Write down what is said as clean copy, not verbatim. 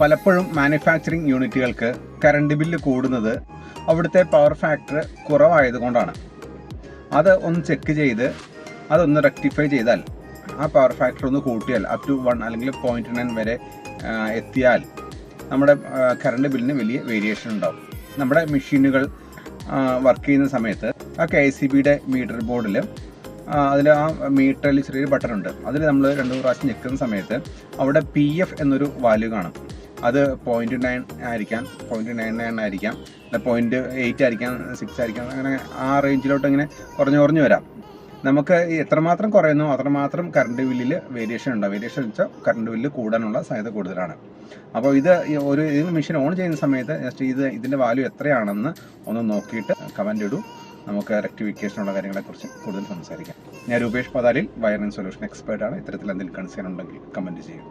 പലപ്പോഴും manufacturing യൂണിറ്റുകൾക്ക് current bill കൂടുന്നത് അവിടുത്തെ പവർ ഫാക്ടർ കുറവായതുകൊണ്ടാണ്. അത് ഒന്ന് ചെക്ക് ചെയ്ത് അതൊന്ന് റെക്ടിഫൈ ചെയ്താൽ, ആ പവർ ഫാക്ടർ ഒന്ന് കൂട്ടിയാൽ അപ് ടു 1 അല്ലെങ്കിൽ 0.9 വരെ എത്തിയാൽ നമ്മുടെ കറണ്ട് ബില്ലിന് വലിയ വേരിയേഷൻ ഉണ്ടാവും. നമ്മുടെ മെഷീനുകൾ വർക്ക് ചെയ്യുന്ന സമയത്ത് ആ KICBയുടെ മീറ്റർ ബോർഡിൽ അതിൽ ആ മീറ്ററിൽ ചെറിയൊരു ബട്ടൺ ഉണ്ട്. അതിൽ നമ്മൾ 2 പ്രാവശ്യം ഞെക്കുന്ന സമയത്ത് അവിടെ PF എന്നൊരു വാല്യൂ കാണും. അത് 0.9 ആയിരിക്കാം, 0.99 ആയിരിക്കാം, 0.8 ആയിരിക്കാം, 6 ആയിരിക്കാം, അങ്ങനെ ആ റേഞ്ചിലോട്ട് ഇങ്ങനെ കുറഞ്ഞു വരാം. നമുക്ക് എത്രമാത്രം കുറയുന്നു അത്രമാത്രം കറണ്ട് ബില്ലിൽ വേരിയേഷൻ ഉണ്ടാവും. വേരിയേഷൻ വെച്ചാൽ കറണ്ട് ബില്ല് കൂടാനുള്ള സാധ്യത കൂടുതലാണ്. അപ്പോൾ ഇത് മെഷീൻ ഓൺ ചെയ്യുന്ന സമയത്ത് ജസ്റ്റ് ഇതിൻ്റെ വാല്യൂ എത്രയാണെന്ന് ഒന്ന് നോക്കിയിട്ട് കമൻ്റ് ഇടൂ. നമുക്ക് റെക്ടിഫിക്കേഷനുള്ള കാര്യങ്ങളെക്കുറിച്ച് കൂടുതൽ സംസാരിക്കാം. ഞാൻ രൂപേഷ് പതാലിൽ, വയറിംഗ് സൊല്യൂഷൻ എക്സ്പേർട്ടാണ്. ഇത്തരത്തിൽ എന്തെങ്കിലും കൺസേൺ ഉണ്ടെങ്കിൽ കമൻറ്റ് ചെയ്യും.